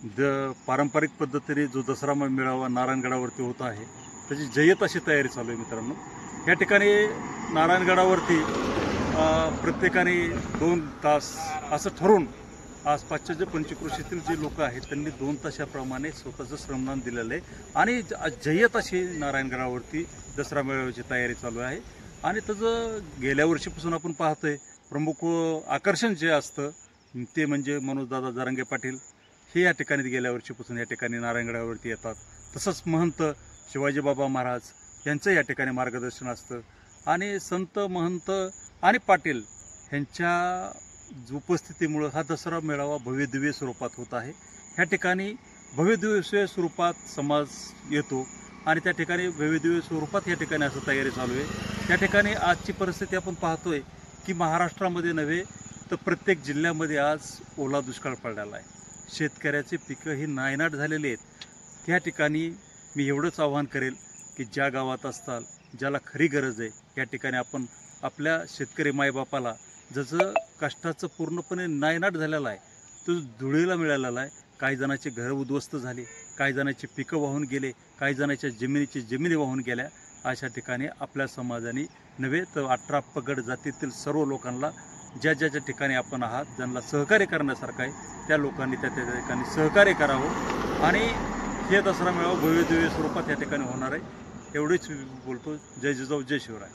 पारंपरिक पद्धतीने जो दसरा मेळावा नारायणगडावरती होत आहे त्याची जय्यत अशी तयारी चालू आहे मित्रांनो। या ठिकाणी नारायणगडावरती प्रत्येकाने 2 तास असं ठरवून आसपासच्या जे पंचक्रोशीतील जे लोक आहेत त्यांनी 2 तासाप्रमाणे स्वतःचं श्रमदान दिलेलं आहे आणि जय्यत अशी नारायणगडावरती दसरा मेळाव्याची तयारी चालू आहे। आणि त्याचं गेल्या वर्षीपासून आपण पाहतोय प्रमुख आकर्षण जे असतं ते म्हणजे मनोजदादा जरांगे पाटील हे या ठिकाणी गेल्या वर्षीपासून या ठिकाणी नारायणगडावरती येतात। तसंच महंत शिवाजी बाबा महाराज यांचं या ठिकाणी मार्गदर्शन असतं आणि संत महंत आणि पाटील यांच्या उपस्थितीमुळे हा दसरा मेळावा भव्यदिव्य स्वरूपात होत आहे। ह्या ठिकाणी भव्यदिव्य स्वरूपात समाज येतो आणि त्या ठिकाणी भव्यदिव्य स्वरूपात या ठिकाणी असं तयारी चालू आहे। त्या ठिकाणी आजची परिस्थिती आपण पाहतोय की महाराष्ट्रामध्ये नव्हे तर प्रत्येक जिल्ह्यामध्ये आज ओला दुष्काळ पडलेला आहे। शेतकऱ्याचे पिकं ही नायनाट झालेले आहेत। त्या ठिकाणी मी एवढंच आवाहन करेल की ज्या गावात असताल ज्याला खरी गरज आहे या ठिकाणी आपण आपल्या शेतकरी मायबापाला जसं कष्टाचं पूर्णपणे नायनाट झालेला आहे तो धुळीला मिळालेला आहे। काही जणांचे घरं उद्ध्वस्त झाले, काही जणांची पिकं वाहून गेले, काही जणांच्या जमिनी वाहून गेल्या। अशा ठिकाणी आपल्या समाजाने नव्हे तर 18 पगड जातीतील सर्व लोकांना ज्या ज्या ठिकाणी आपण आहात ज्यांना सहकार्य करण्यासारखं आहे त्या लोकांनी त्या ठिकाणी सहकार्य करावं आणि हे दसरा मेळावा भव्यदिव्य स्वरूपात या ठिकाणी होणार आहे। एवढेच बोलतो। जय जिजाऊ जय शिवराय।